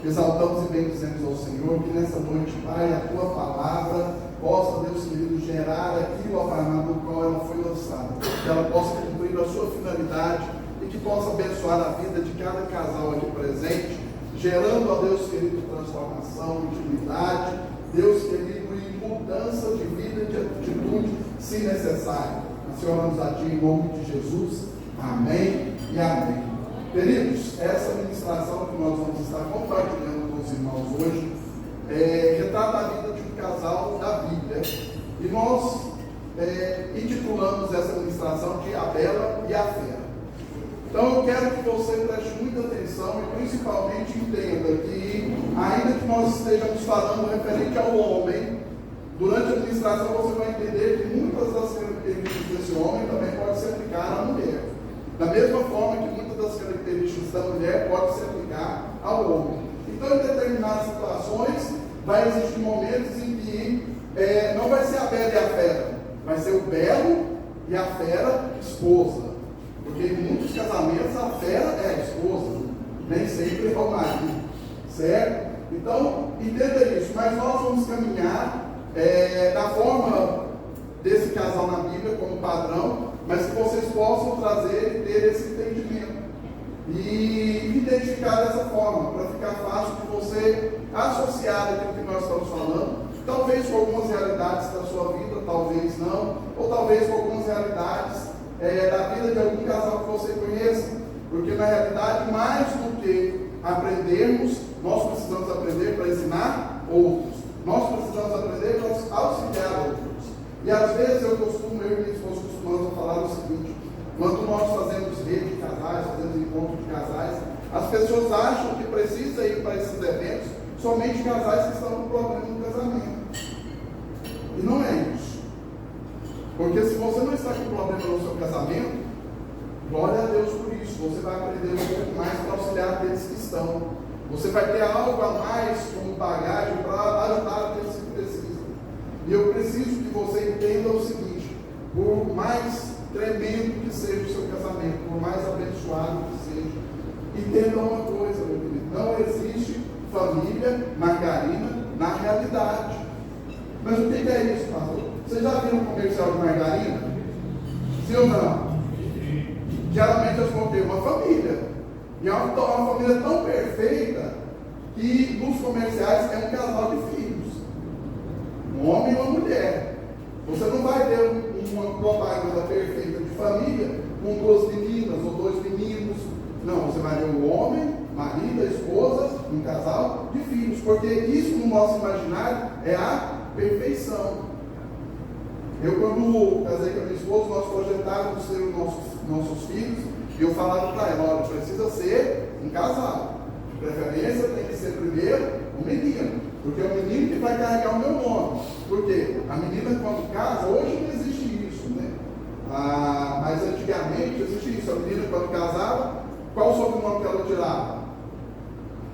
exaltamos e bendizemos ao Senhor, que nessa noite, Pai, a Tua palavra possa, Deus querido, gerar aquilo, ó Pai amado, do qual ela foi lançada, que ela possa cumprir a sua finalidade e que possa abençoar a vida de cada casal aqui presente, gerando, ó Deus querido, transformação, intimidade, Deus querido, e mudança de vida, de atitude, se necessário. A Senhora nos adia em nome de Jesus. Amém e amém. Queridos, essa ministração que nós vamos estar compartilhando com os irmãos hoje retrata a vida de um casal da Bíblia. E nós intitulamos essa ministração de A Bela e a Fera. Então eu quero que você preste muita atenção e principalmente entenda que, ainda que nós estejamos falando referente ao homem, durante a ministração você vai entender que muitas das características desse homem também podem se aplicar à mulher. Da mesma forma que muitas das características da mulher podem se aplicar ao homem. Então, em determinadas situações, vai existir momentos em que não vai ser a bela e a fera, vai ser o belo e a fera esposa. Porque em muitos casamentos a fera é a esposa, nem sempre é o marido, certo? Então, entenda isso, mas nós vamos caminhar da forma desse casal na Bíblia como padrão, mas que vocês possam trazer e ter esse entendimento e identificar dessa forma, para ficar fácil de você associar aquilo que nós estamos falando, talvez com algumas realidades da sua vida, talvez não, ou talvez com algumas realidades da vida de algum casal que você conheça, porque na realidade, mais do que aprendermos, nós precisamos aprender para ensinar outros, nós precisamos aprender para auxiliar outros. E às vezes eu e minha esposa costumamos falar o seguinte: quando nós fazemos rede de casais, fazemos encontro de casais, as pessoas acham que precisa ir para esses eventos somente casais que estão com problema no casamento. E não é isso. Porque se você não está com problema no seu casamento, glória a Deus por isso, você vai aprender um pouco mais para auxiliar aqueles que estão. Você vai ter algo a mais como bagagem para ajudar aqueles que precisam. E eu preciso que você entenda o seguinte: por mais tremendo que seja o seu casamento, por mais abençoado que seja, entenda uma coisa, meu querido: não existe família margarina na realidade. Mas o que é isso, pastor? Vocês já viram um comercial de margarina? Sim ou não? Geralmente eles vão ter uma família. E é uma família tão perfeita que nos comerciais é um casal de filhos. Um homem e uma mulher. Você não vai ter uma propaganda perfeita de família com duas meninas ou dois meninos. Não, você vai ver o homem, marido, a esposa, um casal de filhos. Porque isso no nosso imaginário é a perfeição. Eu, quando casei com a minha esposa, nós projetávamos ter os nossos filhos, e eu falava para ela: olha, precisa ser um casal. De preferência tem que ser primeiro um menino, porque é o menino que vai carregar o meu nome. Por quê? A menina, quando casa, hoje não existe isso, né? Mas antigamente existia isso. A menina, quando casava, qual o sobrenome que ela tirava?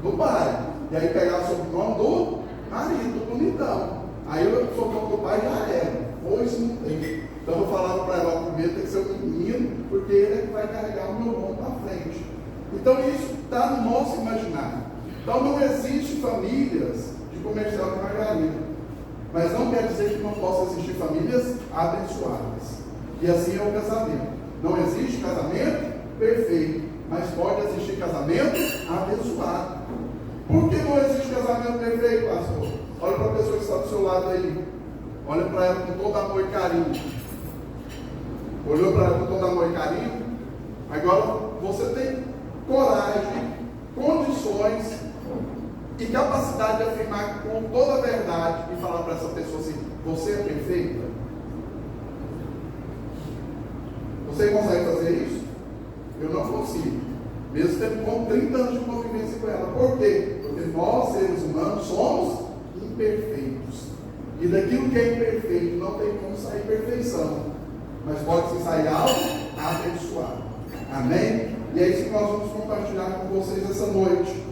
Do pai. E aí pegava o sobrenome do marido, bonitão. Aí o sobrenome do pai já era. Hoje não tem. Então eu falava para ela: primeiro tem que ser o menino, porque ele é que vai carregar o meu nome para frente. Então isso está no nosso imaginário. Então não existe famílias de comercial de margarina, mas não quer dizer que não possa existir famílias abençoadas. E assim é o casamento. Não existe casamento perfeito, mas pode existir casamento abençoado. Por que não existe casamento perfeito, pastor? Olha para a pessoa que está do seu lado aí. Olha para ela com todo amor e carinho. Olhou para ela com todo amor e carinho? Agora você tem coragem, condições e capacidade de afirmar com toda a verdade e falar para essa pessoa assim: você é perfeita? Você consegue fazer isso? Eu não consigo. Mesmo tendo com 30 anos de convivência com ela. Por quê? Porque nós, seres humanos, somos imperfeitos. E daquilo que é imperfeito não tem como sair perfeição, mas pode sair algo abençoado. Amém? E é isso que nós vamos compartilhar com vocês essa noite.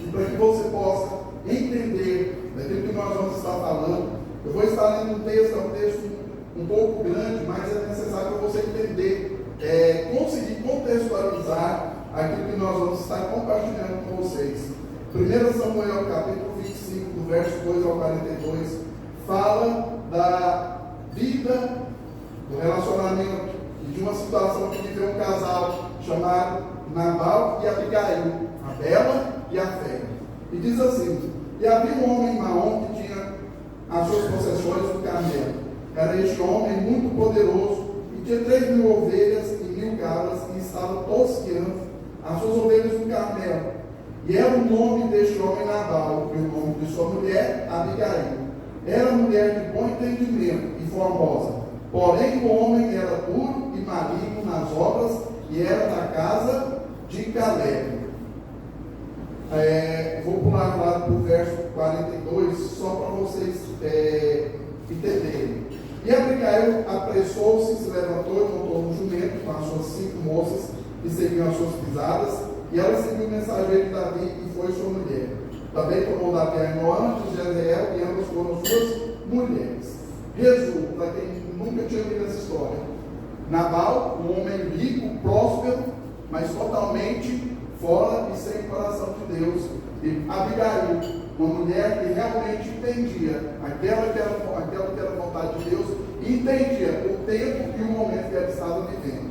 E para que você possa entender daquilo que nós vamos estar falando, eu vou estar lendo um texto, é um texto um pouco grande, mas é necessário para você entender, conseguir contextualizar aquilo que nós vamos estar compartilhando com vocês. 1 Samuel capítulo 25, do verso 2 ao 42, fala da vida, do relacionamento e de uma situação que viveu um casal chamado Nabal e Abigail, a bela e a fera. E diz assim: e havia um homem em Maom que tinha as suas possessões no Carmelo. Era este homem muito poderoso e tinha 3.000 ovelhas e 1.000 cabras e estava tosqueando as suas ovelhas no Carmelo. E era o nome deste homem Nabal, e o nome de sua mulher Abigail. Era mulher de bom entendimento e formosa, porém o homem era duro e maligno nas obras e era da casa de Caleb. Vou pular lá para o verso 42, só para vocês entenderem. E Abigail apressou-se, se levantou e montou um jumento com as suas 5 moças que seguiam as suas pisadas, e ela seguiu o mensageiro de Davi e foi sua mulher. Também tomou Davi a Ainoã de Jezreel e ambas foram suas mulheres. Resumo, para quem nunca tinha ouvido essa história: Nabal, um homem rico, próspero, mas totalmente fora e sem coração de Deus. E Abigail, uma mulher que realmente entendia aquela que era a vontade de Deus e entendia o tempo e o momento que ela estava vivendo.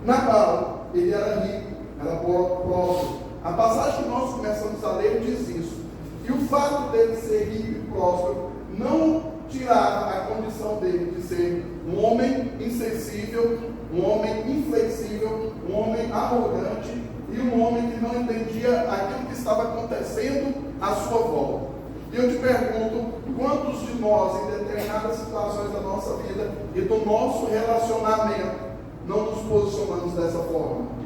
Nabal, ele era rico, era próspero. A passagem que nós começamos a ler diz isso. E o fato dele ser rico e próspero não tirava a condição dele de ser um homem insensível, um homem inflexível, um homem arrogante e um homem que não entendia aquilo que estava acontecendo à sua volta. E eu te pergunto, quantos de nós, em determinadas situações da nossa vida e do nosso relacionamento, não nos posicionamos dessa forma?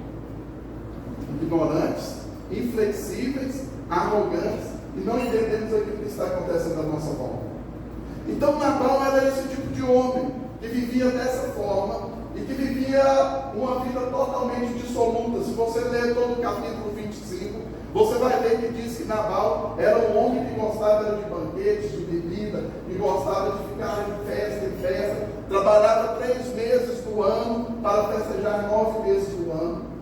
Ignorantes, inflexíveis, arrogantes e não entendemos aquilo que está acontecendo à nossa volta. Então Nabal era esse tipo de homem que vivia dessa forma e que vivia uma vida totalmente dissoluta. Se você ler todo o capítulo 25, você vai ver que diz que Nabal era um homem que gostava de banquetes, de bebida, que gostava de ficar de festa em festa, trabalhava 3 meses do ano para festejar 9 meses do ano.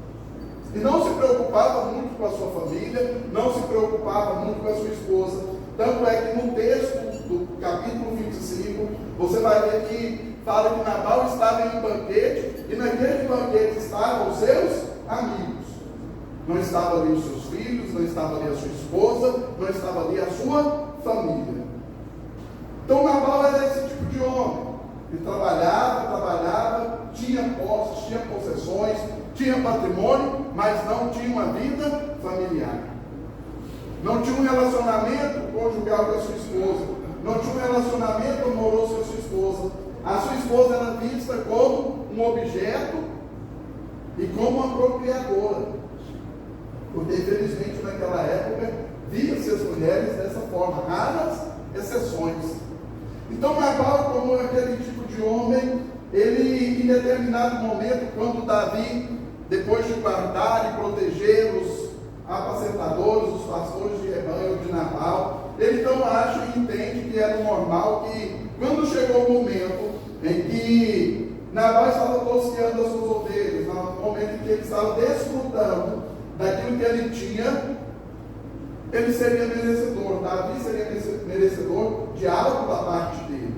E não se preocupava muito com a sua família, não se preocupava muito com a sua esposa. Tanto é que no texto do capítulo 25, você vai ver que fala que Nabal estava em um banquete, e naquele banquete estavam os seus amigos. Não estava ali os seus filhos, não estava ali a sua esposa, não estava ali a sua família. Então Nabal era esse tipo de homem. Ele trabalhava, tinha posses, tinha possessões, tinha patrimônio, mas não tinha uma vida familiar. Não tinha um relacionamento conjugal com a sua esposa. Não tinha um relacionamento amoroso com a sua esposa. A sua esposa era vista como um objeto e como uma procriadora. Porque, infelizmente, naquela época, via-se as mulheres dessa forma, raras exceções. Então, Nabal, como aquele tipo de homem, ele, em determinado momento, quando Davi, depois de guardar e proteger os apacentadores, os pastores de rebanho de Nabal, ele então acha e entende que era normal que, quando chegou o momento em que Nabal estava tosqueando as suas ovelhas, no momento em que ele estava desfrutando daquilo que ele tinha, ele seria merecedor, Davi seria merecedor de algo da parte dele.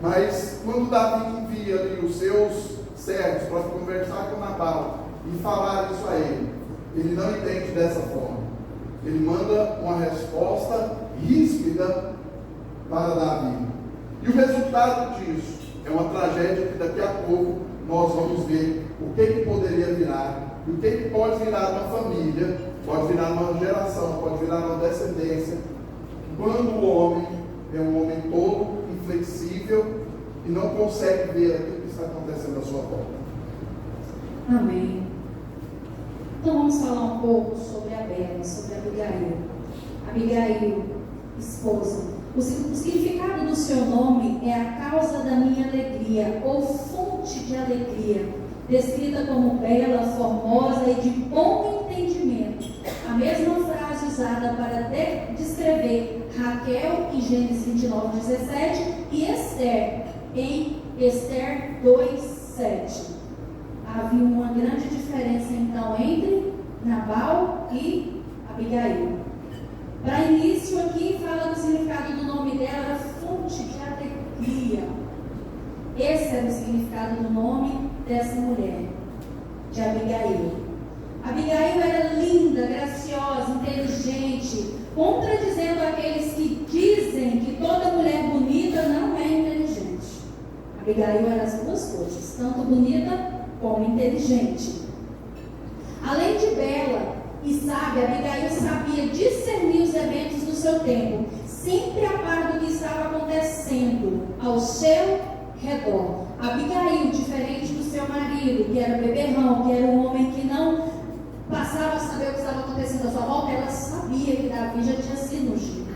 Mas quando Davi envia ali os seus servos para conversar com Nabal e falar isso a ele, ele não entende dessa forma. Ele manda uma resposta ríspida para Davi. E o resultado disso é uma tragédia que daqui a pouco nós vamos ver o que poderia virar, e o que pode virar uma família, pode virar uma geração, pode virar uma descendência, quando o homem é um homem todo inflexível e não consegue ver aquilo que está acontecendo à sua volta. Amém. Então vamos falar um pouco sobre a Bela, sobre a Abigail. Abigail, esposa. O significado do seu nome é a causa da minha alegria, ou fonte de alegria, descrita como bela, formosa e de bom entendimento. A mesma frase usada para descrever Raquel em Gênesis 29:17 e Esther em Esther 2:7. Havia uma grande diferença então entre Nabal e Abigail. Para início aqui, fala do significado do nome dela, era fonte de alegria. Esse era o significado do nome dessa mulher, de Abigail. Abigail era linda, graciosa, inteligente, contradizendo aqueles que dizem que toda mulher bonita não é inteligente. Abigail era as duas coisas, tanto bonita como inteligente. Além de bela e sábia, Abigail sabia discernir os eventos do seu tempo, sempre a par do que estava acontecendo ao seu redor. Abigail, diferente do seu marido, que era beberrão, que era um homem que não passava a saber o que estava acontecendo à sua volta, ela sabia que Davi já tinha sido ungido.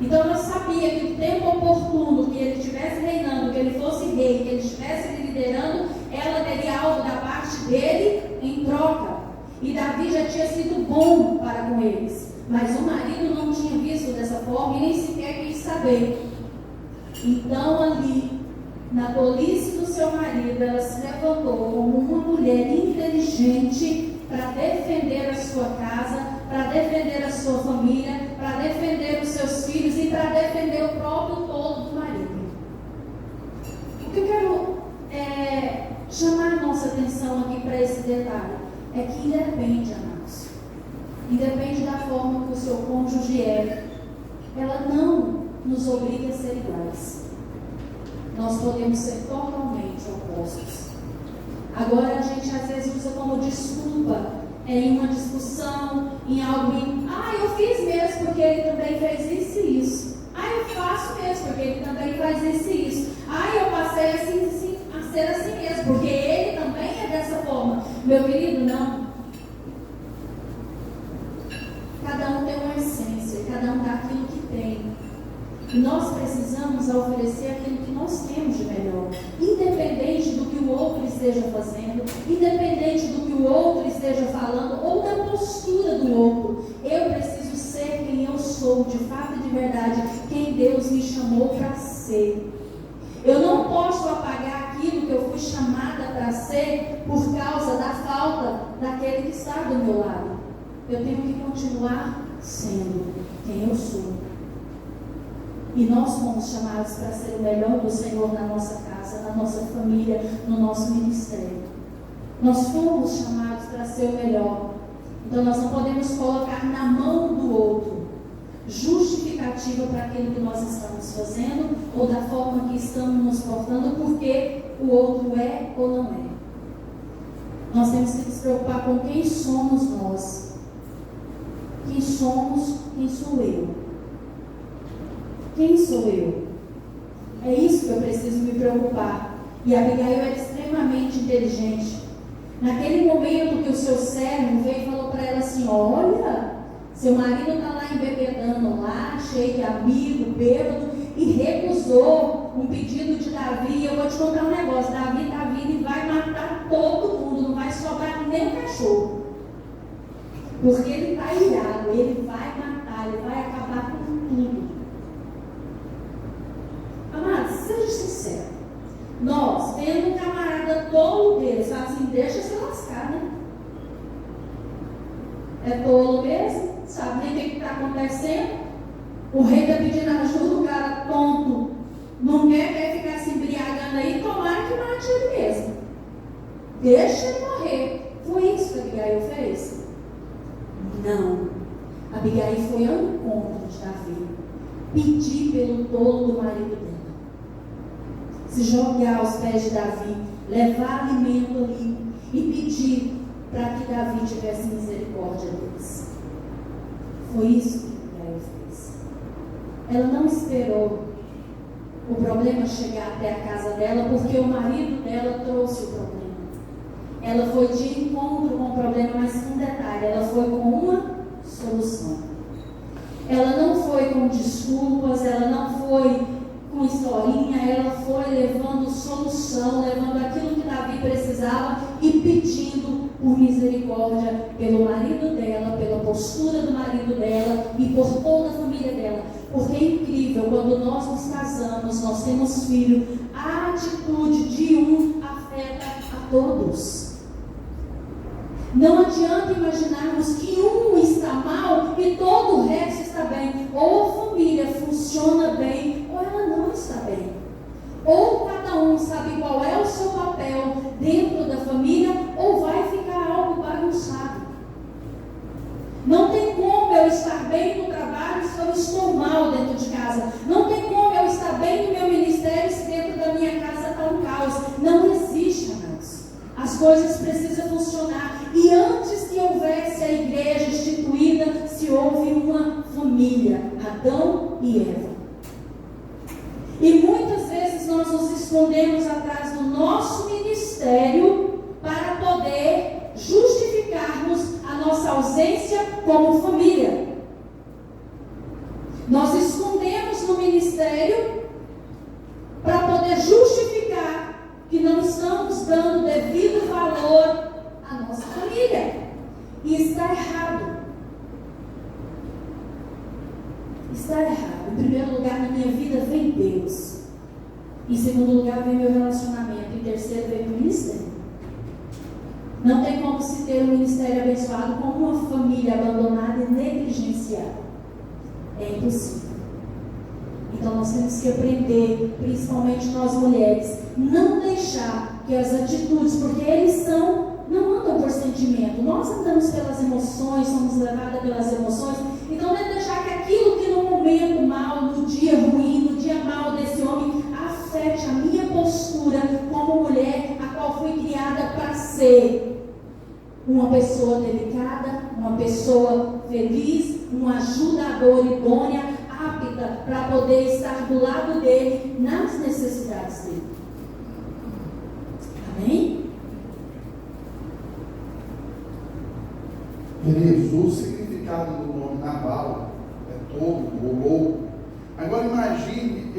Então ela sabia que o tempo oportuno que ele estivesse reinando, que ele fosse rei, que ele estivesse liderando, ela teria algo da parte dele em troca. E Davi já tinha sido bom para com eles, mas o marido não tinha visto dessa forma e nem sequer quis saber. Então ali, na tolice do seu marido, ela se levantou como uma mulher inteligente para defender a sua casa, para defender a sua família, para defender os seus filhos e para defender o próprio tolo do marido. O que eu quero chamar a nossa atenção aqui para esse detalhe é que independe, amados, independe da forma que o seu cônjuge é, ela não nos obriga a ser iguais. Nós podemos ser totalmente opostos. Agora a gente às vezes usa como desculpa em uma discussão, em algo, eu fiz mesmo porque ele também fez isso e isso. Eu faço mesmo porque ele também faz isso e isso. Eu passei assim, a ser assim mesmo, porque ele também é dessa forma. Meu querido, não. Cada um tem uma essência, cada um dá aquilo que tem. E nós precisamos oferecer aquilo que nós temos de melhor, independente do que o outro esteja fazendo, independente do que o outro esteja falando ou da postura do outro. Eu preciso ser quem eu sou, de fato e de verdade, quem Deus me chamou para ser. Eu não posso apagar aquilo que eu fui chamada para ser por causa da falta daquele que está do meu lado. Eu tenho que continuar sendo quem eu sou. E nós fomos chamados para ser o melhor do Senhor na nossa casa, na nossa família, no nosso ministério. Nós fomos chamados para ser o melhor. Então nós não podemos colocar na mão do outro justificativa para aquilo que nós estamos fazendo ou da forma que estamos nos portando, porque o outro é ou não é. Nós temos que nos preocupar com quem somos nós. Quem somos, quem sou eu. Quem sou eu? É isso que eu preciso me preocupar. E Abigail era extremamente inteligente. Naquele momento que o seu servo veio e falou para ela assim: olha, seu marido está lá embebedando lá, cheio de amigo, bêbado, e recusou um pedido de Davi. Eu vou te contar um negócio: Davi está vindo e vai matar todo mundo, não vai sobrar nem um cachorro. Porque ele está irado, ele vai matar, ele vai acabar com tudo. Amados, seja sincero. Nós, vendo um camarada tolo deles, fala assim: deixa se lascar, né? É tolo mesmo, sabe nem o que está acontecendo. O rei está pedindo ajuda, o cara tonto não quer ficar se embriagando aí, tomara que mate ele mesmo. Deixa ele morrer. Foi isso que Abigail fez? Não. Abigail foi ao encontro de Davi, pedir pelo tolo do marido dela, se jogar aos pés de Davi, levar alimento ali e pedir para que Davi tivesse misericórdia deles. Foi isso que Abigail fez. Ela não esperou o problema chegar até a casa dela, porque o marido dela trouxe o problema. Ela foi de encontro com o problema, mas com um detalhe: ela foi com uma solução. Ela não foi com desculpas, ela não foi com historinha, ela foi levando solução, levando aquilo que Davi precisava e pedindo por misericórdia pelo marido dela, pela postura do marido dela e por toda a família dela. Porque é incrível, quando nós nos casamos, nós temos filho, a atitude de um afeta a todos. Não adianta imaginarmos que um está mal e todo o resto está bem. Ou a família funciona bem, ou ela não está bem. Ou cada um sabe qual é o seu papel dentro da família, ou vai ficar algo bagunçado. Não tem como eu estar bem no trabalho se eu estou mal dentro de casa. Não tem como eu estar bem no meu ministério se dentro da minha casa está um caos. Não existe, amados. As coisas precisam funcionar. E antes que houvesse a igreja instituída, se houve uma família, Adão e Eva. E muitas vezes nós nos escondemos atrás do nosso ministério para poder justificarmos a nossa ausência como família. Nós escondemos no ministério para poder justificar que não estamos dando devido valor à nossa família. E está errado. Está errado. Em primeiro lugar, na minha vida vem Deus. Em segundo lugar, vem meu relacionamento. Em terceiro, vem o ministério. Não tem como se ter um ministério abençoado com uma família abandonada e negligenciada. É impossível. Então nós temos que aprender, principalmente nós mulheres, não deixar que as atitudes, porque eles não andam por sentimento. Nós andamos pelas emoções, somos levadas pelas emoções. Então não é deixar que aquilo que no momento mal, no dia ruim, no dia mal desse homem, afete a minha postura como mulher, a qual fui criada para ser uma pessoa delicada, uma pessoa feliz, uma ajudadora idônea, apta para poder estar do lado dele nas necessidades dele. Amém? Queridos, o significado do nome Nabal é todo, ou louco. Agora imagine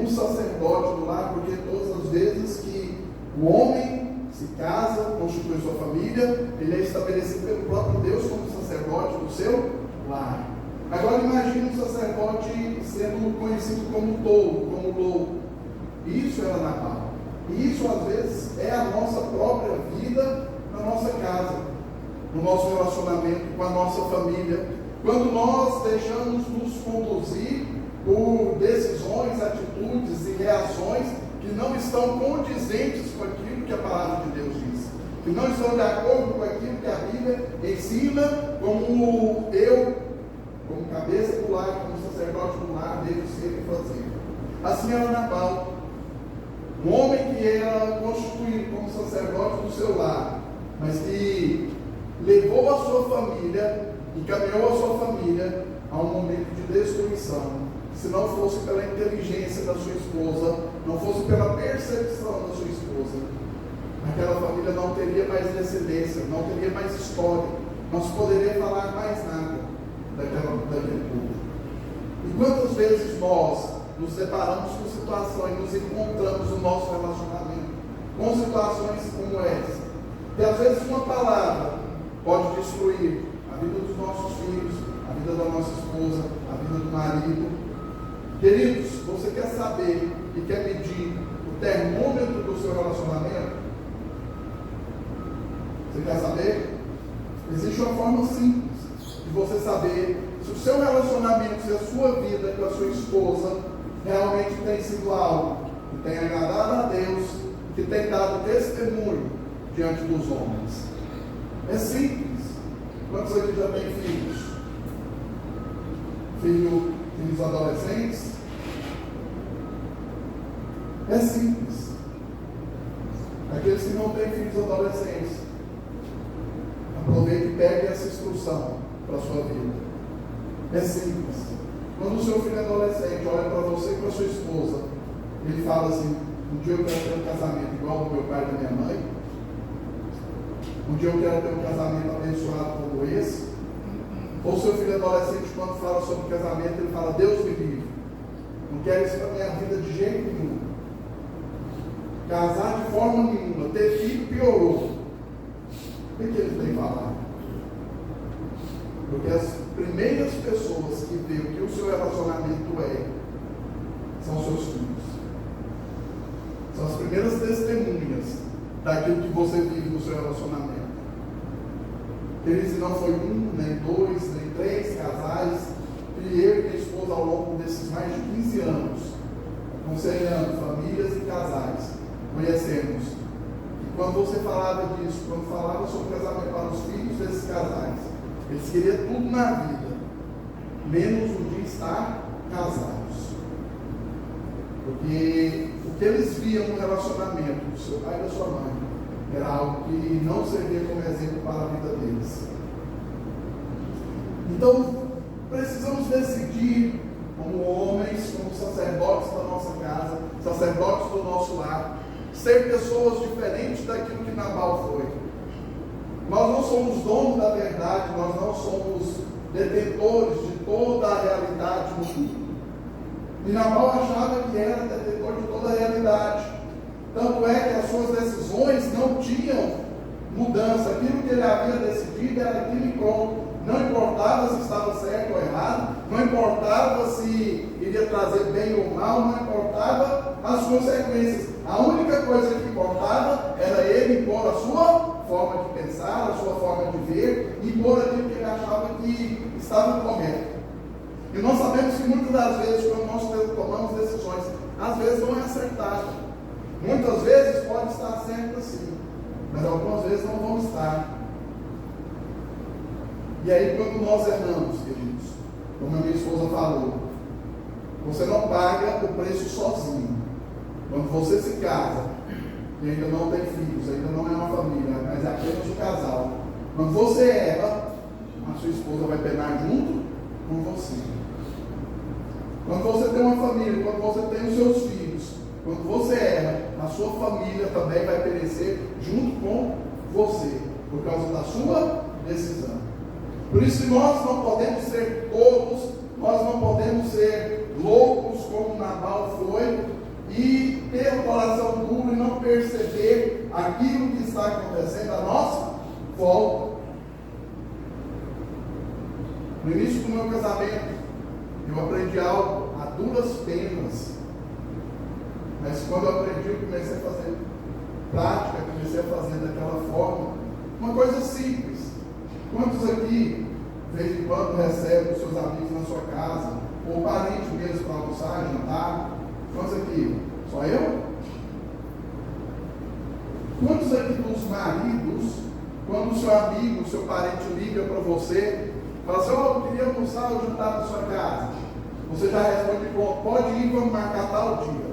um sacerdote do lar, porque todas as vezes que o homem se casa, constitui sua família, ele é estabelecido pelo próprio Deus como sacerdote do seu lar. Agora imagine um sacerdote sendo conhecido como tolo, como louco. Isso era Nabal. E isso às vezes é a nossa própria vida na nossa casa, no nosso relacionamento com a nossa família. Quando nós deixamos nos conduzir por decisões, atitudes e reações que não estão condizentes com aquilo que a palavra de Deus diz, que não estão de acordo com aquilo que a Bíblia ensina, como eu, como cabeça do lar, como sacerdote do lar, devo ser e fazer. Assim era Nabal, um homem que era constituído como sacerdote do seu lar, mas que levou a sua família e caminhou a sua família a um momento de destruição. Se não fosse pela inteligência da sua esposa, não fosse pela percepção da sua esposa, aquela família não teria mais descendência, não teria mais história, não se poderia falar mais nada daquele povo. E quantas vezes nós nos deparamos com situações, nos encontramos no nosso relacionamento, com situações como essa, que às vezes uma palavra pode destruir a vida dos nossos filhos, a vida da nossa esposa, a vida do marido. Queridos, você quer saber e quer medir o termômetro do seu relacionamento? Você quer saber? Existe uma forma simples de você saber se o seu relacionamento, se a sua vida com a sua esposa realmente tem sido algo que tem agradado a Deus, que tem dado testemunho diante dos homens. É simples. Quantos aqui já têm filhos? Filhos adolescentes? É simples. Aqueles que não têm filhos adolescentes, aproveite e pegue essa instrução para a sua vida. É simples. Quando o seu filho adolescente olha para você e para a sua esposa, ele fala assim: um dia eu quero ter um casamento igual ao do meu pai e da minha mãe, um dia eu quero ter um casamento abençoado como esse. Ou seu filho adolescente, quando fala sobre casamento, ele fala: Deus me livre, não quero isso para a minha vida de jeito nenhum. Casar de forma nenhuma, ter filho piorou. O que ele tem falado? Porque as primeiras pessoas que veem o que o seu relacionamento é, são seus filhos. São as primeiras testemunhas daquilo que você vive no seu relacionamento. Queridos, não foi um, nem dois, nem três casais, que eu e minha esposa, ao longo desses mais de 15 anos, aconselhando famílias e casais, conhecemos. E quando você falava disso, quando falava sobre casamento para os filhos desses casais, eles queriam tudo na vida, menos o de estar casados. Porque o que eles viam no relacionamento do seu pai e da sua mãe era algo que não servia como exemplo para a vida deles. Então, precisamos decidir, como homens, como sacerdotes da nossa casa, sacerdotes do nosso lar, ser pessoas diferentes daquilo que Nabal foi. Nós não somos donos da verdade, nós não somos detentores de toda a realidade no mundo. E Nabal achava que era detentor de toda a realidade. Tanto é que as suas decisões não tinham mudança. Aquilo que ele havia decidido era aquilo e pronto. Não importava se estava certo ou errado, não importava se iria trazer bem ou mal, não importava as consequências. A única coisa que importava era ele impor a sua forma de pensar, a sua forma de ver, e impor aquilo que ele achava que estava correto. E nós sabemos que muitas das vezes, quando nós tomamos decisões, às vezes não é acertado. Muitas vezes pode estar certo sim, mas algumas vezes não vão estar. E aí, quando nós erramos, queridos, como a minha esposa falou, você não paga o preço sozinho. Quando você se casa, e ainda não tem filhos, ainda não é uma família, mas é apenas um casal, quando você erra, a sua esposa vai penar junto com você. Quando você tem uma família, quando você tem os seus filhos, quando você erra, a sua família também vai perecer junto com você, por causa da sua decisão. Por isso, nós não podemos ser tolos, nós não podemos ser loucos como Nabal foi e ter o coração duro e não perceber aquilo que está acontecendo à nossa volta. No início do meu casamento, eu aprendi algo a duras penas, mas quando eu aprendi, eu comecei a fazer prática, comecei a fazer daquela forma, uma coisa simples. Quantos aqui, de vez em quando, recebem os seus amigos na sua casa, ou parente mesmo para almoçar, jantar? Quantos aqui? Só eu? Quantos aqui dos maridos, quando o seu amigo, o seu parente liga para você, fala assim: eu queria almoçar ou jantar na sua casa? Você já responde: pode ir, vamos marcar tal dia.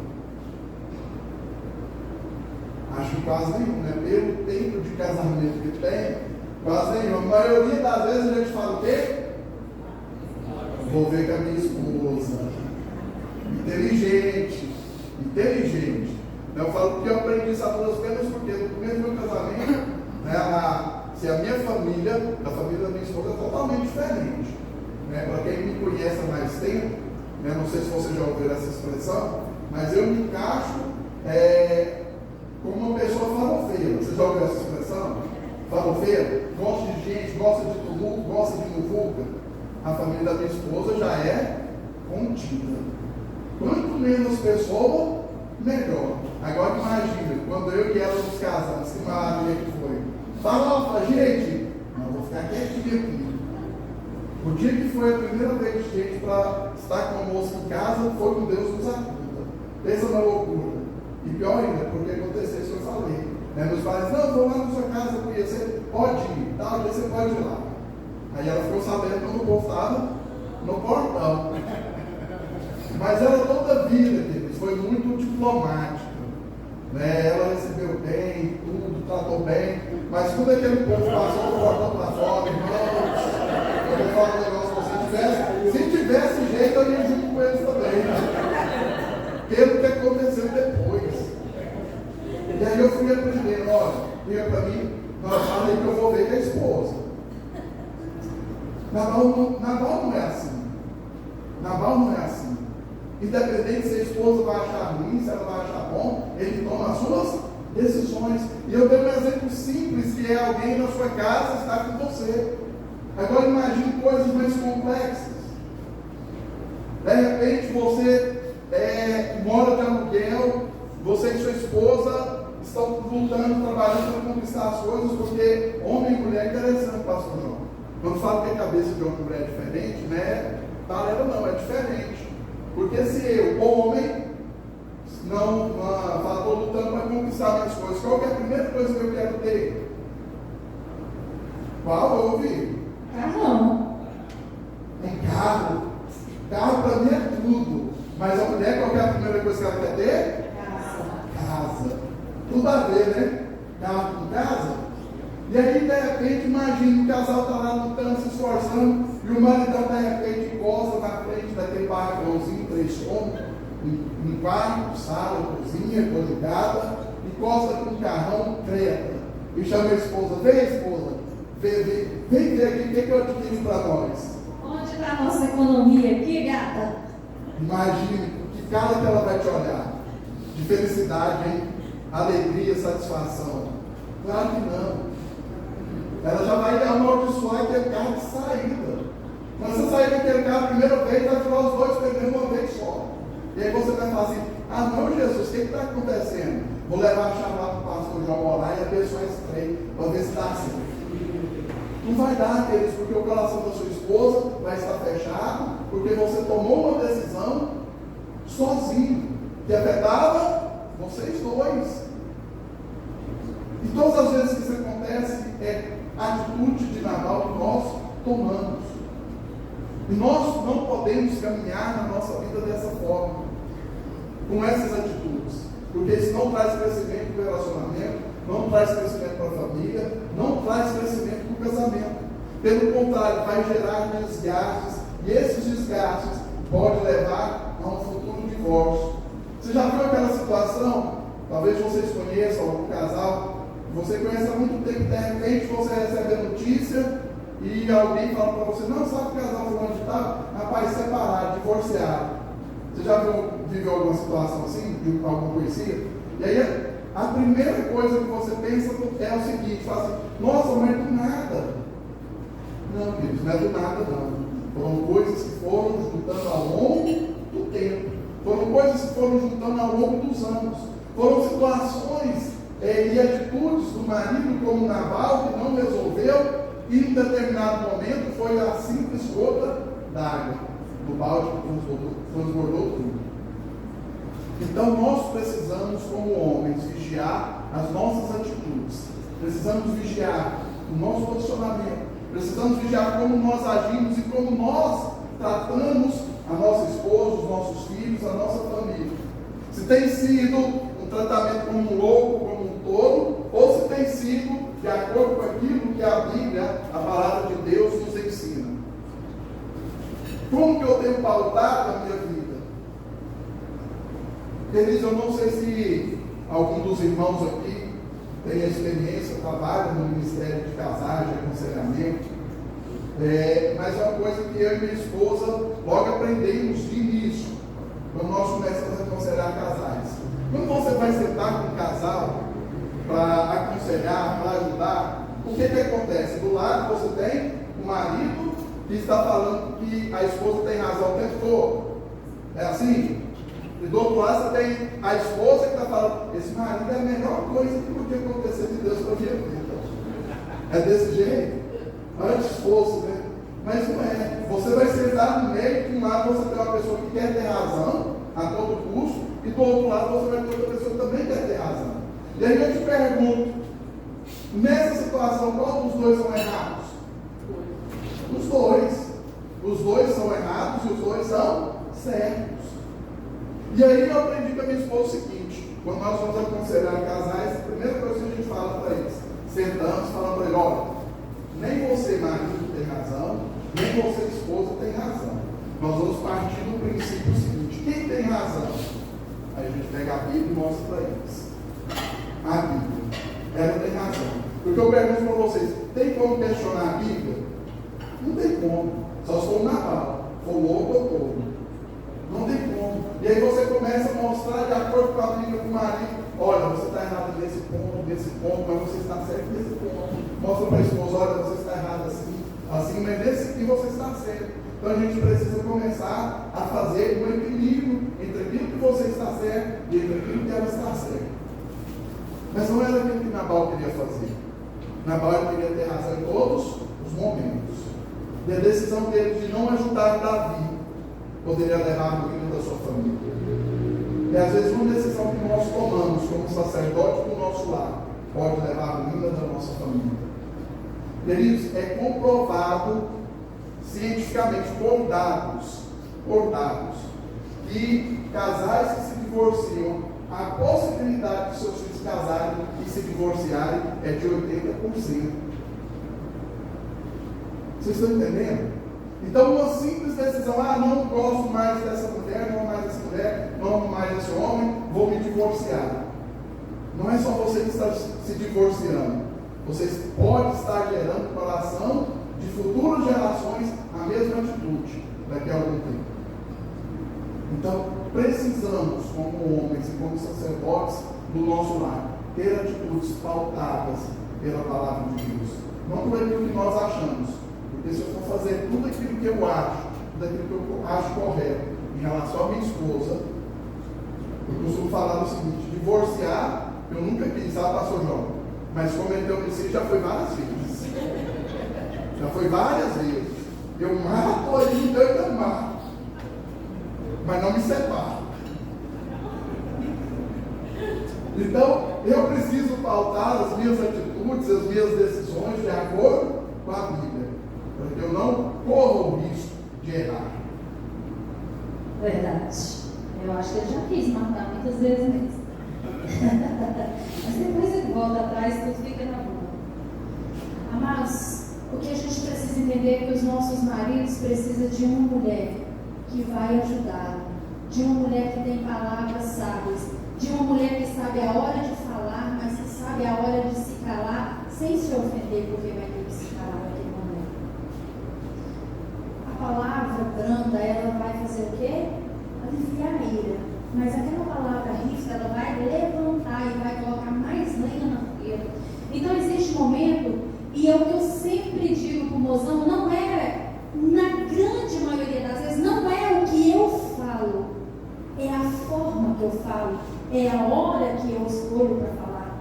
Acho que quase nenhum, né? Pelo tempo de casamento que tem, quase nenhum. A maioria das vezes a gente fala o quê? Vou ver com a minha esposa. Inteligente. Eu falo que eu aprendi isso a duras penas, porque no começo do meu casamento, né, se a minha família, a família da minha esposa é totalmente diferente. Né? Para quem me conhece há mais tempo, né, não sei se você já ouviu essa expressão, mas eu me encaixo como uma pessoa farofeira. Você já ouviu essa expressão? Farofeira? Gosta de gente, gosta de tumulto, gosta de muvuca. A família da minha esposa já é contida. Quanto menos pessoa, melhor. Agora imagina, quando eu e ela nos casamos, que maravilha que foi. Fala, gente, não, vou ficar quietinho aqui. O dia que foi a primeira vez, gente, para estar com a moça em casa, foi com Deus nos ajuda. Pensa na loucura. E pior ainda, porque aconteceu isso que eu falei. Né? Meus pais, não, vou lá na sua casa conhecer, pode ir, tal dia você pode ir lá. Aí ela ficou sabendo quando o povo estava no portão. Mas ela toda a vida, queridos, foi muito diplomática. Né? Ela recebeu bem, tudo, tratou bem. Mas quando aquele povo passou do portão para fora, irmãos, eu vou falar um negócio para você, se tivesse jeito, eu ia junto com eles também. Né? Pelo que aconteceu depois. E aí eu fui aprendendo, olha, liga para mim, nós falamos que eu vou ver com a esposa. Nabal não é assim. Nabal não é assim. Independente se a esposa vai achar ruim, se ela vai achar bom, ele toma as suas decisões. E eu dei um exemplo simples, que é alguém na sua casa está com você. Agora imagine coisas mais complexas. De repente você mora de aluguel, você e sua esposa estão lutando, trabalhando para conquistar as coisas, porque homem e mulher é interessante, pastor João? Quando fala que a cabeça de uma mulher é diferente, né? Talela não, é diferente. Porque se eu, homem, não estou lutando para conquistar minhas coisas, qual que é a primeira coisa que eu quero ter? Qual eu ouvi? Carrão. Um carro. Carro para mim é tudo. Mas a mulher, qual que é a primeira coisa que ela quer ter? Casa. Tudo a ver, né? Carro com casa. E aí, de repente, imagina o casal está lá lutando, se esforçando, e o maridão, de repente, encosta na frente daquele barracãozinho, 3 cômodos, um quarto, sala, cozinha, coligada, encosta com um carrão, Creta, e chama a esposa: vem, esposa, vem ver aqui o que eu adquiro para nós. Onde está a nossa economia aqui, gata? Imagine que cara que ela vai te olhar, de felicidade, hein? Alegria, satisfação. Claro que não. Ela já vai amaldiçoar aquele carro de saída. Quando você sair daquele carro a primeira vez, vai tirar os 2 pneus uma vez só. E aí você vai falar assim: ah não, Jesus, o que está acontecendo? Vou levar a chamar para o pastor João Morar e abençoar esse trem, para ver se dá certo. Não vai dar, queridos, porque o coração da sua esposa vai estar fechado, porque você tomou uma decisão sozinho, que afetava vocês dois. E todas as vezes que isso acontece, é a atitude de Nabal que nós tomamos. E nós não podemos caminhar na nossa vida dessa forma, com essas atitudes, porque isso não traz crescimento para o relacionamento, não traz crescimento para a família, não traz crescimento para o casamento. Pelo contrário, vai gerar desgastes, e esses desgastes podem levar a um futuro divórcio. Você já viu aquela situação? Talvez vocês conheçam algum casal. Você conhece há muito tempo, de repente você recebe a notícia e alguém fala para você: não, sabe o casal fulano de tal? Rapaz, separado, divorciado. Você já viveu alguma situação assim, de algum conhecido? E aí a primeira coisa que você pensa é o seguinte: fala assim: nossa, mas do nada. Não, queridos, não é do nada não. Foram coisas que foram juntando ao longo do tempo. Foram coisas que foram juntando ao longo dos anos. Foram situações e atitudes do marido como Nabal, que não resolveu, e em determinado momento foi a simples gota d'água do balde que transbordou tudo. Então nós precisamos, como homens, vigiar as nossas atitudes, precisamos vigiar o nosso posicionamento, precisamos vigiar como nós agimos e como nós tratamos a nossa esposa, os nossos filhos, a nossa família. Se tem sido um tratamento como um louco, como um tolo, ou se tem sido de acordo com aquilo que a Bíblia, a palavra de Deus, nos ensina. Como que eu tenho pautado a minha vida? Queridos, eu não sei se algum dos irmãos aqui tem a experiência, trabalha no Ministério de Casagem e Aconselhamento, mas é uma coisa que eu e minha esposa logo aprendemos de início, quando nós começamos a aconselhar casais. Quando você vai sentar com um casal para aconselhar, para ajudar, o que acontece? Do lado você tem o marido que está falando que a esposa tem razão o tempo todo. É assim? E do outro lado você tem a esposa que está falando: esse marido é a melhor coisa que podia acontecer de Deus para a minha vida. É desse jeito? Antes fosse, né? Mas não é. Você vai sentar no meio, de um lado você tem uma pessoa que quer ter razão a todo custo, e do outro lado você vai ter outra pessoa que também quer ter razão. E aí eu te pergunto: nessa situação, qual dos dois são errados? Os dois. Os dois são errados e os dois são certos. E aí eu aprendi com a minha esposa o seguinte: quando nós vamos aconselhar casais, a primeira coisa que a gente fala para eles, sentamos, falando para eles: olha, nem você, marido, tem razão, nem você, esposa, tem razão. Nós vamos partir do princípio seguinte: quem tem razão? Aí a gente pega a Bíblia e mostra para eles. A Bíblia. Ela tem razão. Porque eu pergunto para vocês: tem como questionar a Bíblia? Não tem como. Só se for um Nabal, for louco ou tolo. Não tem como. E aí você começa a mostrar de acordo com a Bíblia com o marido: olha, você está errado nesse ponto, mas você está certo nesse ponto. Mostra para a esposa: olha, você está errado assim, mas nesse aqui você está certo. Então a gente precisa começar a fazer um equilíbrio entre aquilo que você está certo e entre aquilo que ela está certa. Mas não era aquilo que Nabal queria fazer. Nabal queria ter razão em todos os E a decisão dele de não ajudar Davi poderia levar a ruína da sua família. E às vezes uma decisão que nós tomamos como sacerdote do nosso lar pode levar a ruína da nossa família. Queridos, é comprovado cientificamente por dados, que casais que se divorciam, a possibilidade de seus filhos casarem e se divorciarem é de 80%. Vocês estão entendendo? Então, uma simples decisão, não gosto mais dessa mulher, não amo mais dessa mulher, não amo mais desse homem, vou me divorciar. Não é só você que está se divorciando. Você pode estar gerando no coração de futuras gerações a mesma atitude daqui a algum tempo. Então, precisamos, como homens e como sacerdotes do nosso lar, ter atitudes pautadas pela palavra de Deus. Não por aquilo que nós achamos. Porque se eu for fazer tudo aquilo que eu acho, tudo aquilo que eu acho correto em relação à minha esposa, eu costumo falar o seguinte: divorciar, eu nunca quis, pastor João, mas cometer homicídio já foi várias vezes. Já foi várias vezes. Eu mato ali, eu ainda mato. Mas não me separo. Então, eu preciso pautar as minhas atitudes, as minhas decisões de acordo com a Bíblia, para que eu não corra o risco de errar. Verdade. Eu acho que ele já quis matar muitas vezes mesmo. Mas depois ele volta atrás e tudo fica na boa. Amados, o que a gente precisa entender é que os nossos maridos precisam de uma mulher que vai ajudá-lo, de uma mulher que tem palavras sábias, de uma mulher que sabe a hora de falar, mas que sabe a hora de se calar, sem se ofender, porque vai ter que se calar naquele momento. A palavra branda, ela vai fazer o quê? Aliviar a ira. Mas aquela palavra rígida, ela vai levantar e vai colocar mais lenha na fogueira. Então existe um momento, e é o que eu sempre digo para o mozão, não é, na grande maioria das vezes, não é o que eu falo, é a forma que eu falo, é a hora que eu escolho para falar.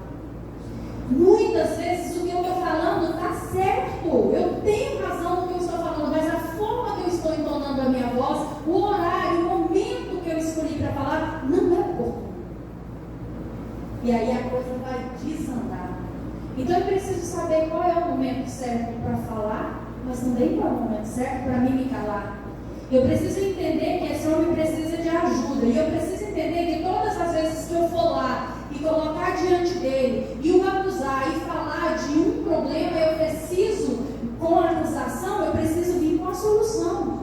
Muitas vezes o que eu estou falando está certo, eu tenho razão no que eu estou falando, mas a forma que eu estou entonando a minha voz, o horário, o momento que eu escolhi para falar, não é oportuno. E aí a coisa vai desandar. Então eu preciso saber qual é o momento certo para falar, mas também qual é o momento certo para mim me calar. Eu preciso entender que esse homem precisa de ajuda. E eu preciso entender que todas as vezes que eu for lá e colocar diante dele, e o acusar e falar de um problema, eu preciso, com a acusação, eu preciso vir com a solução.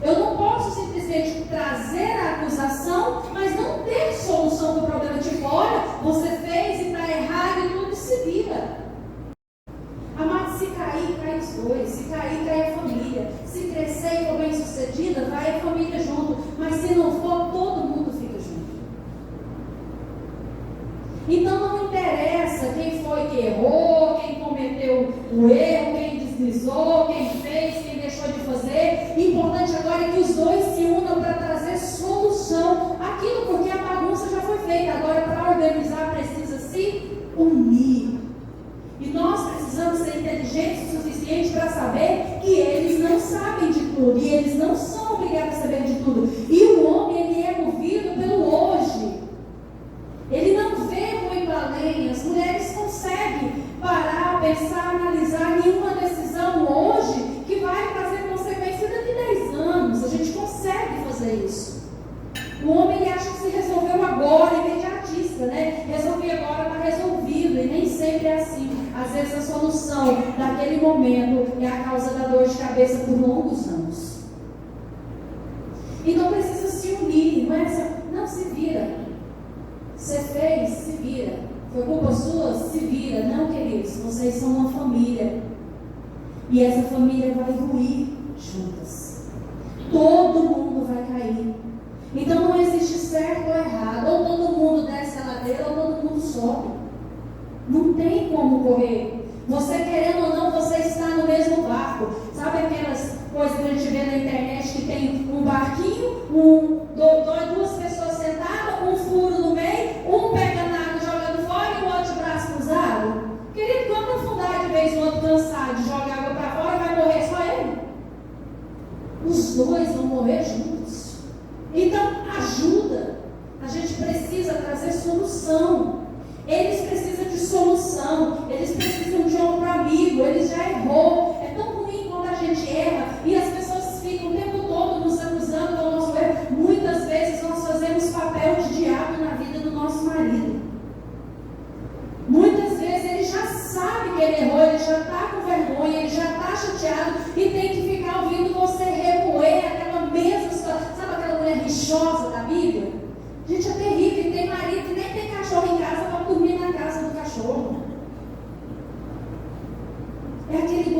Eu não posso simplesmente trazer a acusação, mas não ter solução do problema. Tipo, olha, você fez e está errado e tudo se vira. Amado, se cair, cai os dois. Se cair, cai a família. Se crescer e for bem sucedida, vai a família junto. Mas se não for, todo mundo fica junto. Então não interessa quem foi que errou, quem cometeu o erro, quem deslizou, quem fez, quem deixou de fazer. O importante agora é que os dois se unam para trazer solução. Aquilo porque a bagunça já foi feita. Agora, para organizar, precisa se unir. E nós precisamos ser inteligentes o suficiente para saber que eles não sabem de tudo. E eles não são obrigados a saber de tudo. E o homem, ele é movido pelo hoje. Ele não vê muito além. As mulheres conseguem parar, pensar, analisar nenhuma decisão hoje que vai trazer consequência daqui a 10 anos. A gente consegue fazer isso. O homem, ele acha que se resolveu agora, imediatista, né? Resolvi agora, está resolvido. E nem sempre é assim. Às vezes a solução daquele momento é a causa da dor de cabeça por longos anos. Então precisa se unir. Não se vira. Você fez, se vira. Foi culpa sua? Se vira. Não, queridos, vocês são uma família. E essa família vai ruir juntas. Todo mundo vai cair. Então não existe certo ou errado. Ou todo mundo desce a ladeira ou todo mundo sobe. Não tem como correr. Você querendo ou não, você está no mesmo barco. Sabe aquelas coisas que a gente vê na internet que tem um barquinho, duas pessoas sentadas, um furo no meio, um pega na água jogando fora e o outro de braço cruzado? Querido, quando afundar de vez o outro cansado de jogar água para fora, vai morrer só ele?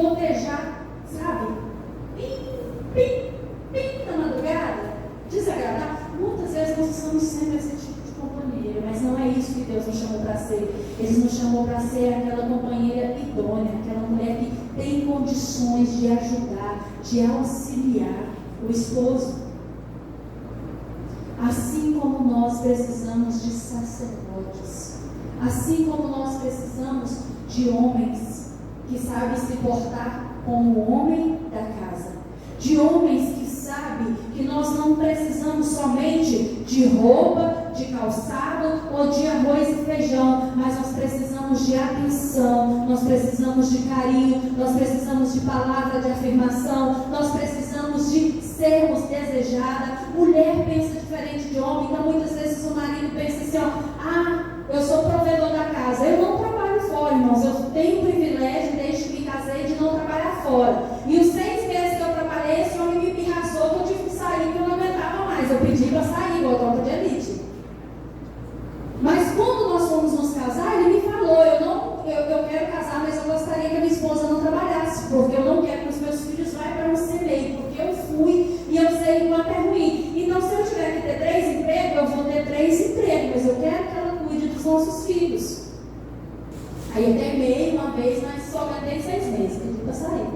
gotejar, sabe? Pim, pim, pim, na madrugada, desagradável. Muitas vezes nós somos sempre esse tipo de companheira, mas não é isso que Deus nos chamou para ser. Ele nos chamou para ser aquela companheira idônea, aquela mulher que tem condições de ajudar, de auxiliar o esposo. Assim como nós precisamos de sacerdotes, assim como nós precisamos de homens que sabem se portar como o homem da casa, de homens que sabem que nós não precisamos somente de roupa, de calçado ou de arroz e feijão, mas nós precisamos de atenção, nós precisamos de carinho, nós precisamos de palavra de afirmação, nós precisamos de sermos desejadas. Mulher pensa diferente de homem, então muitas vezes o marido pensa assim, ó, eu sou provedor da casa, eu não trabalho fora, irmãos, eu tenho o privilégio, desde que me casei, de não trabalhar fora, e os 6 meses que eu trabalhei, esse homem me pirraçou, que eu tive que sair, porque eu não aguentava mais, eu pedi para sair, igual tropa de elite. Mas quando nós fomos nos casar, ele me falou, eu quero casar, mas eu gostaria que a minha esposa não trabalhasse, porque eu não quero que os meus filhos vá para um semeio, porque eu fui e eu sei o quanto é ruim. Então, se eu tiver que ter 3 empregos, eu vou ter 3 empregos, mas eu quero que ela cuide dos nossos filhos. Aí eu teimei uma vez, mas só aguentei 6 meses, pedi para sair.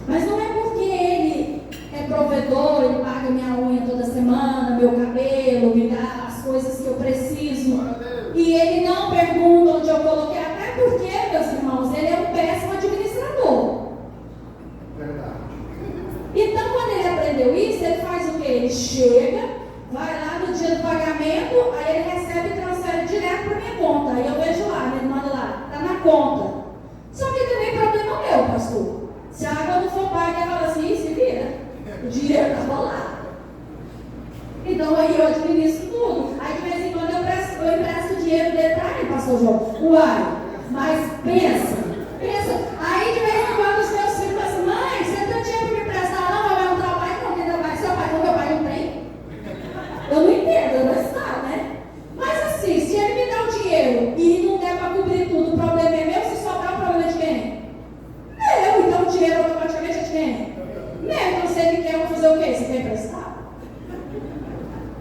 Mas não é porque ele é provedor, ele paga minha unha toda semana, meu cabelo, me dá as coisas que eu preciso, e ele não pergunta onde eu coloquei, até porque, meus irmãos, ele é um péssimo administrador. Verdade. Então, quando ele aprendeu isso, ele faz o quê? Ele chega, vai lá no dia do pagamento, aí ele recebe e transfere direto para minha conta. Aí eu vejo lá, ele manda lá, está na conta. Só que também problema meu, pastor. Se a água não for paga, ele fala assim, se vira. O dinheiro está lá. Então aí eu administro tudo. Aí de vez em quando eu empresto o dinheiro dele para ele, pastor João. Uai, mas pensa. Aí de vez em quando os meus filhos falam assim, mãe, você tem dinheiro para me emprestar? Não, vai um trabalho, não, quem trabalha seu pai, então meu pai não tem. Eu não entendo, eu não está, né? Mas assim, se ele me dá o dinheiro e não der para cobrir tudo, o problema é meu, se sobrar, o problema é de quem? Meu, então o dinheiro automaticamente é de quem? Meu, então se ele quer, eu vou fazer o quê? Você quer emprestar?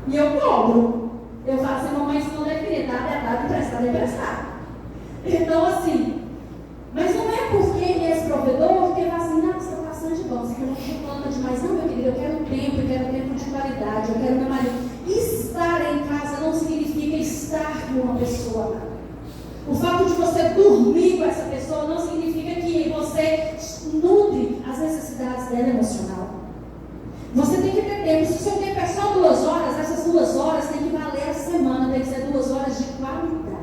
E eu cobro. Eu falo assim, mamãe, se não definir, dado, emprestado. Então assim, mas não é porque ele é esse provedor que ele fala assim, não, você está passando de bom, você não reclama demais. Não, meu querido, eu quero tempo, eu quero tempo de qualidade, eu quero meu marido. Estar em casa não significa estar com uma pessoa amada. O fato de você dormir com essa pessoa não significa que você nutre as necessidades dela emocional. Você tem que ter tempo. Se o seu tempo é só 2 horas, essas 2 horas tem que valer a semana, tem que ser 2 horas de qualidade.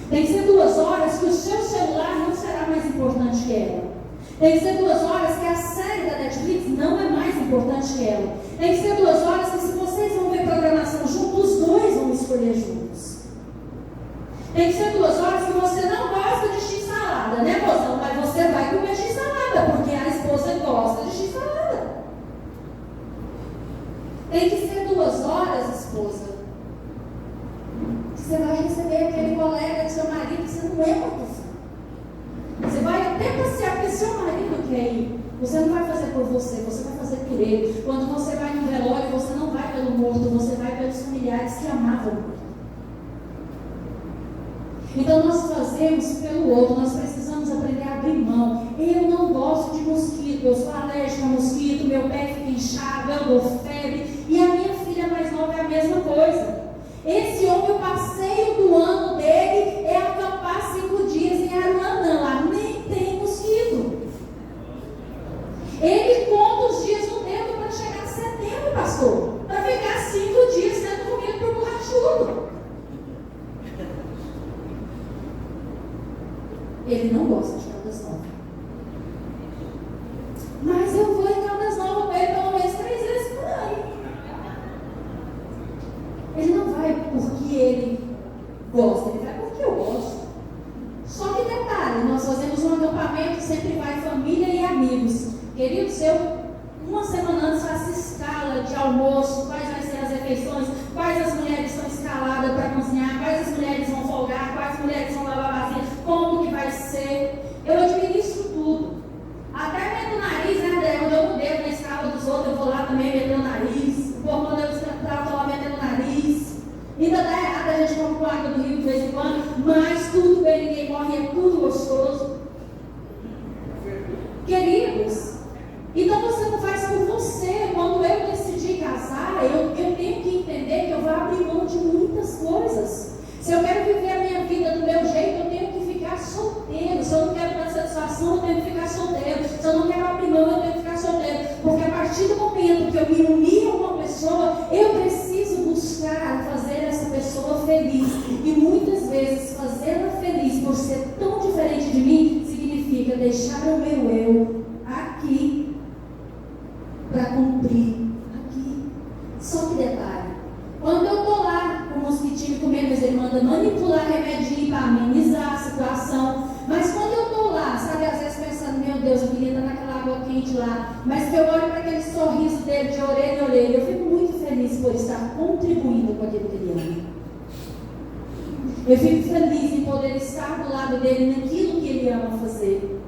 Tem que ser 2 horas que o seu celular não será mais importante que ela. Tem que ser 2 horas que a série da Netflix não é mais importante que ela. Tem que ser 2 horas que, se vocês vão ver programação juntos, os 2 vão escolher juntos. Tem que ser 2 horas que você não gosta de x-salada, né, mozão? Mas você vai comer x-salada, porque a esposa gosta de x-salada. Tem que ser 2 horas, esposa, que você vai receber aquele colega do seu marido que você não é muito fã. Você vai até passear porque seu marido quer ir. Você não vai fazer por você, você vai fazer por ele. Quando você vai no velório, você não vai pelo morto, você vai pelos familiares que amavam o morto. Então nós fazemos pelo outro, nós precisamos aprender a abrir mão. Eu não gosto de mosquito, eu sou alérgica a mosquito, meu pé fica inchado, eu dou febre. E a minha filha mais nova é a mesma coisa. Esse homem, o passeio do ano dele é acampar 5 dias em Aruanã, lá nem tem mosquito. Ele conta os dias no dedo para chegar em setembro, pastor, para ficar 5 dias sendo comido por borrachudo. Ele não gosta de Caldas Novas. Mas eu vou em Caldas Novas com ele pelo menos 3 vezes por ano. Ele não vai porque ele gosta, ele vai porque eu gosto. Só que detalhe, nós fazemos um acampamento, sempre vai família e amigos. Queridos, eu, uma semana antes, faço escala de almoço, quais vão ser as refeições, quais as mulheres estão escaladas para cozinhar, quais as mulheres vão folgar, quais mulheres vão lavar vasilha, como que vai ser. Eu administro tudo. Se eu não quero abrir mão, eu tenho que ficar solteiro. Porque a partir do momento que eu me unir a uma pessoa, eu preciso buscar fazer essa pessoa feliz. E muitas vezes fazê-la feliz por ser tão diferente de mim, significa deixar o meu eu aqui para cumprir aqui. Só que detalhe, quando eu estou lá com o mosquitinho comendo, ele manda manipular remedinho para amenizar a situação. Mas quando eu estou lá, sabe, às vezes pensando, meu Deus, eu queria estar naquela água quente lá, mas que eu olho para aquele sorriso dele de orelha em orelha, eu fico muito feliz por estar contribuindo com aquilo que ele ama. Eu fico feliz em poder estar do lado dele naquilo que ele ama fazer.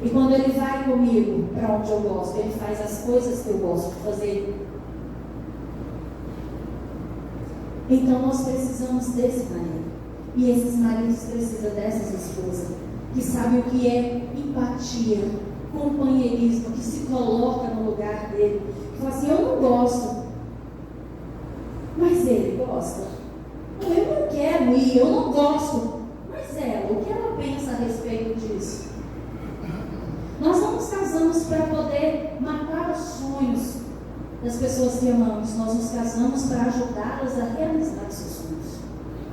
E quando ele vai comigo para onde eu gosto, ele faz as coisas que eu gosto de fazer. Então nós precisamos desse marido. E esses maridos precisam dessas esposas que sabem o que é empatia, companheirismo, que se coloca no lugar dele, que fala assim, eu não gosto, mas ele gosta. Eu não quero ir, eu não gosto, mas ela, o que ela pensa a respeito disso? Nós não nos casamos para poder matar os sonhos das pessoas que amamos, nós nos casamos para ajudá-las a realizar os seus sonhos.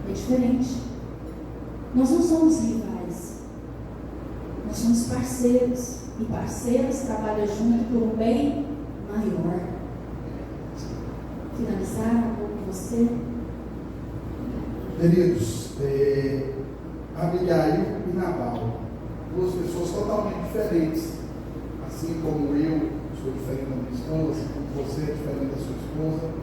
É diferente. Nós não somos rivais, nós somos parceiros, e parceiros trabalham junto por um bem maior. Finalizar com você? Queridos, Abigail e Nabal, duas pessoas totalmente diferentes, assim como eu sou diferente da minha esposa, assim como você é diferente da sua esposa.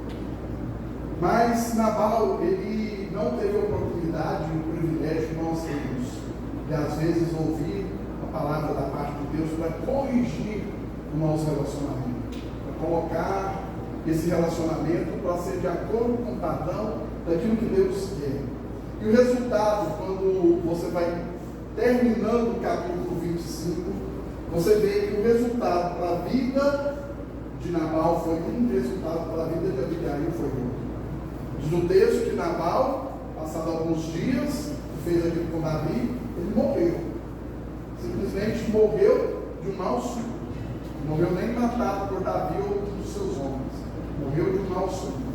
Mas Nabal, ele não teve a oportunidade e o privilégio que nós temos de às vezes ouvir a palavra da parte de Deus para corrigir o nosso relacionamento, para colocar esse relacionamento para ser de acordo com o padrão daquilo que Deus quer. E o resultado, quando você vai terminando o capítulo 25, você vê que o resultado para a vida de Nabal foi um, resultado para a vida de Abigail foi outro. Diz no texto que Nabal, passado alguns dias, fez aquilo com Davi, ele morreu. Simplesmente morreu de um mal súbito. Não morreu nem matado por Davi ou um dos seus homens. Morreu de um mal súbito.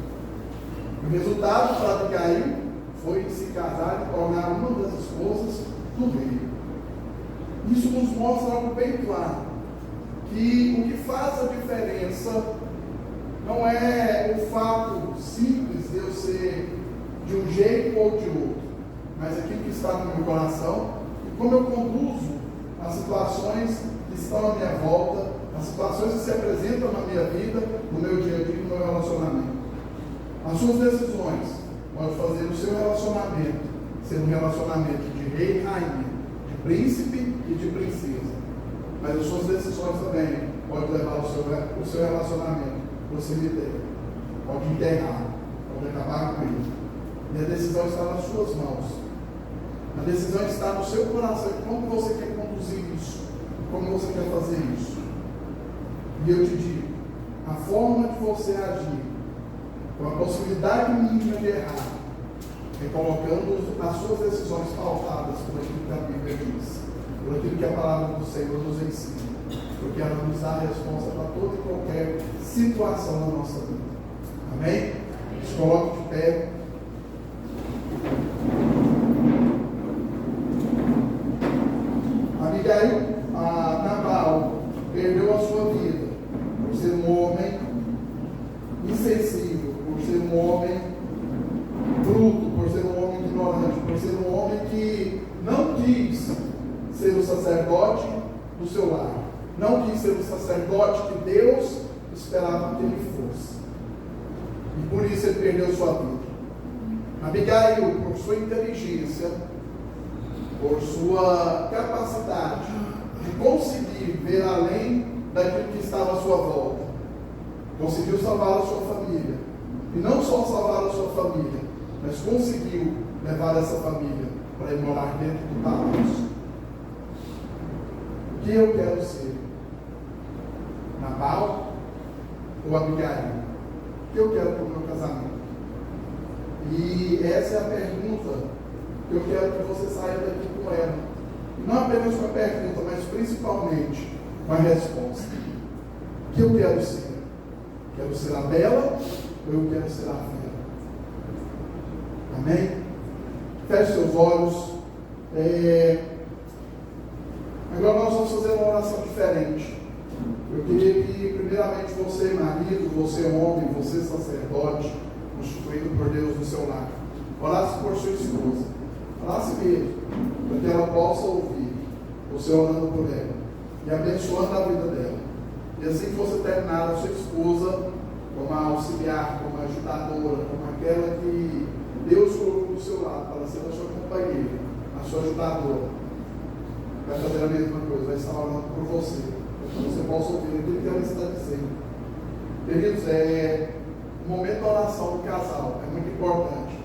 O resultado para Abigail foi se casar e tornar uma das esposas do rei. Isso nos mostra algo bem claro, que o que faz a diferença não é o fato simples de eu ser de um jeito ou de outro, mas aquilo que está no meu coração e como eu conduzo as situações que estão à minha volta, as situações que se apresentam na minha vida, no meu dia a dia, no meu relacionamento. As suas decisões podem fazer o seu relacionamento ser um relacionamento de rei e rainha, de príncipe e de princesa. Mas as suas decisões também podem levar o seu relacionamento para o cemitério, pode enterrar, pode acabar com ele. E a decisão está nas suas mãos. A decisão está no seu coração. Como você quer conduzir isso? Como você quer fazer isso? E eu te digo, a forma de você agir, com a possibilidade mínima de errar, é colocando as suas decisões pautadas por aquilo que a Bíblia diz, por aquilo que a palavra do Senhor nos ensina, porque ela nos dá a resposta para toda e qualquer situação na nossa vida. Amém? Se coloque de pé. Abigail, Nabal perdeu a sua vida por ser um homem insensível, por ser um homem bruto, por ser um homem ignorante, por ser um homem que não quis ser o sacerdote do seu lar, não quis ser o sacerdote que Deus esperava que ele fosse, e por isso ele perdeu sua vida. Abigail, por sua inteligência, por sua capacidade de conseguir ver além daquilo que estava à sua volta, conseguiu salvar a sua família, e não só salvar a sua família, mas conseguiu levar essa família para ir morar dentro do palácio. O que eu quero ser? Nabal ou Abigail? O que eu quero para o meu casamento? E essa é a pergunta que eu quero que você saia daqui com ela. Não apenas com a pergunta, mas principalmente com a resposta. O que eu quero ser? Quero ser a bela ou eu quero ser a fera? Amém? Feche seus olhos. Agora nós vamos fazer uma oração diferente. Eu queria que, primeiramente, você, marido, você, homem, você, sacerdote, constituído por Deus no seu lar, orasse por sua esposa. Orasse mesmo, para que ela possa ouvir você orando por ela e abençoando a vida dela. E assim que você terminar, a sua esposa, como a auxiliar, como a ajudadora, como aquela que Deus colocou do seu lado para ser a sua companheira, a sua ajudadora, vai fazer a mesma coisa, vai estar orando por você, para que você possa ouvir aquilo que ela está dizendo. Queridos, o momento da oração do casal é muito importante,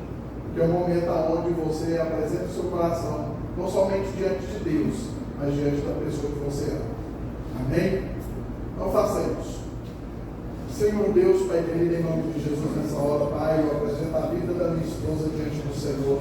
porque é um momento onde você apresenta o seu coração, não somente diante de Deus, mas diante da pessoa que você ama. Amém? Então façamos. Senhor Deus, Pai querido, em nome de Jesus, nessa hora, Pai, eu apresento a vida da minha esposa diante do Senhor.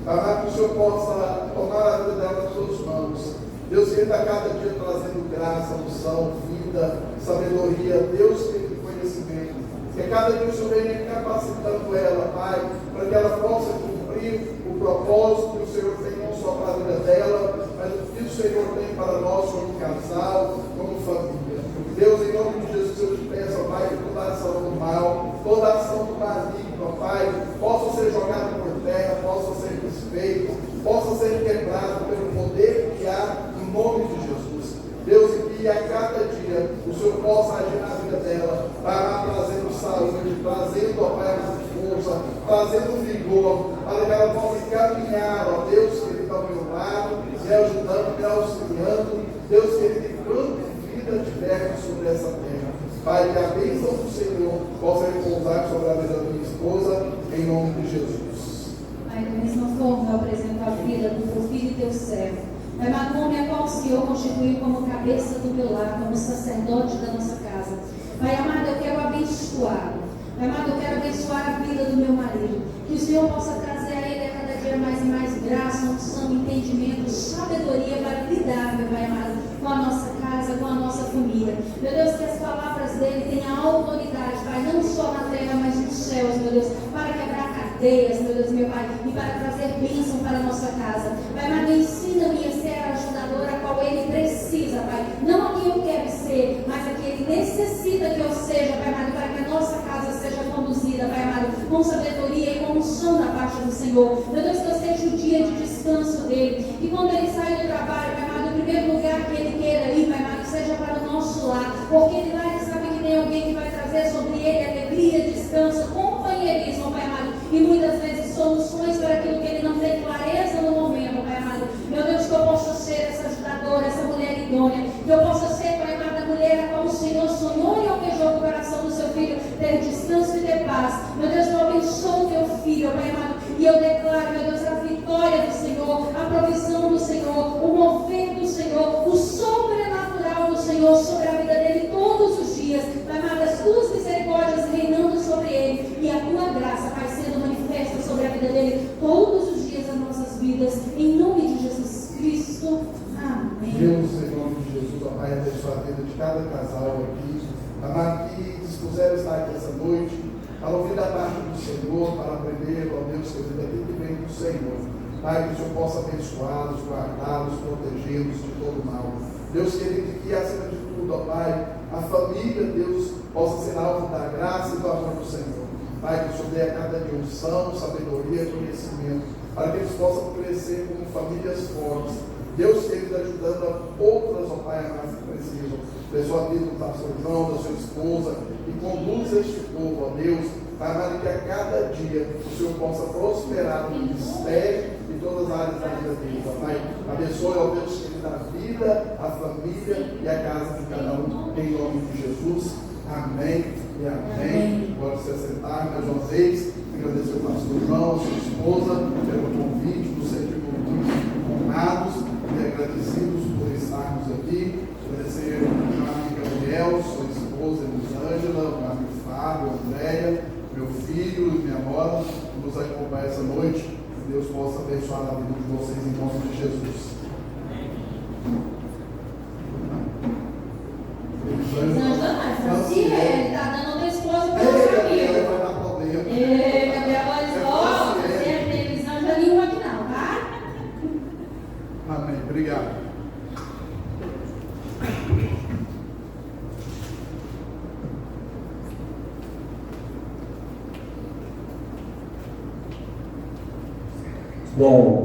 Para que o Senhor possa tomar a vida dela nas suas mãos. Deus, que Ele está cada dia trazendo graça, unção, vida, sabedoria, Deus, que conhecimento. Que cada dia o Senhor venha capacitando ela, Pai, para que ela possa cumprir o propósito que o Senhor tem não só para a vida dela, mas o que o Senhor tem para nós como casal, como família. Deus, em nome de Jesus, eu te peço, Pai, que toda ação do mal, toda ação do maligno, Pai, possa ser jogada por terra, possa ser desfeita, possa ser quebrada pelo poder que há no nome de Jesus. Deus, e que a cada dia o Senhor possa agir na vida dela, para trazendo saúde, trazendo, ó Pai, força, trazendo vigor, para que ela possa caminhar, ó Deus, que Ele está ao meu lado, me ajudando, me auxiliando. Deus, que Ele tem quanto tiver sobre essa terra. Pai, que a bênção do Senhor possa repousar sobre a vida da minha esposa, em nome de Jesus. Pai, da mesma forma eu apresento a vida do teu filho e teu servo. Pai, mas nome a qual o Senhor constituiu como cabeça do meu lar, como sacerdote da nossa casa. Pai amado, eu quero abençoá-lo. Pai amado, eu quero abençoar a vida do meu marido. Que o Senhor possa trazer a ele a cada dia mais e mais graça, unção, entendimento, sabedoria para lidar, meu Pai amado, com a nossa casa, com a nossa família. Meu Deus, que as palavras dele tenham autoridade, Pai, não só na terra, mas nos céus, meu Deus, para quebrar cadeias, meu Deus, meu Pai, e para trazer bênção para a nossa casa. Pai amado, ensina-me a ser a ajudadora a qual ele precisa, Pai. Não a que eu quero ser, mas a que ele necessita que eu seja, Pai amado, para que a nossa casa seja conduzida, Pai amado, com sabedoria e com unção da parte do Senhor. Meu Deus, que eu seja o dia de descanso dele. E quando ele sai do trabalho, Pai amado, o primeiro lugar que ele queira ir, Pai amado, seja para o nosso lar. Porque ele lá sabe que tem alguém que vai trazer sobre ele alegria, descanso, companheirismo, Pai amado. E muitas vezes soluções para aquilo que ele não tem clareza no momento, Pai amado. Meu Deus, que eu possa ser essa ajudadora, essa mulher idônea. Que eu possa ser, Pai amado, a mulher a qual o Senhor sonhou e almejou no coração do seu filho ter descanso e ter paz. Meu Deus, eu abençoo o teu filho, Pai amado. E eu declaro, meu Deus, a vitória do Senhor, a provisão do Senhor, o mover do Senhor, o sobrenatural do Senhor sobre a vida dele todos os dias. Pai amado, as tuas misericórdias reinando sobre ele e a tua graça, Pai, sendo manifesta sobre a vida dele todos os dias das nossas vidas. Em nome de Jesus Cristo. Amém. Deus, em nome de Jesus, ó Pai, abençoa a vida de cada casal aqui. Amado, que dispuseram estar aqui essa noite, para ouvir da parte do Senhor, para aprender, ó Deus, que aquilo que vem do Senhor. Pai, que o Senhor possa abençoá-los, guardá-los, protegê-los de todo mal. Deus querido, que acima de tudo, ó Pai, a família, Deus, possa ser alvo da graça e do amor do Senhor. Pai, que o Senhor dê a cada dia unção, sabedoria e conhecimento, para que eles possam crescer como famílias fortes. Deus querido, ajudando a outras, ó Pai, mais que precisam. Pessoa vida do pastor João, da sua esposa, e conduza este povo, ó Deus, para que a cada dia o Senhor possa prosperar no ministério e todas as áreas da vida deles, ó Pai. Abençoe, ó Deus, querido, a vida, a família e a casa de cada um, em nome de Jesus. Amém e amém. Pode se assentar mais uma vez. Agradecer ao pastor João, a sua esposa, pelo convite, por serem muito honrados e agradecidos por estarmos aqui. Agradecer ao meu amigo Gabriel, sua esposa Elisângela, o meu amigo Fábio, Andréia, meu filho e minha nora, que nos acompanham essa noite. Que Deus possa abençoar a vida de vocês em nome de Jesus. Bom,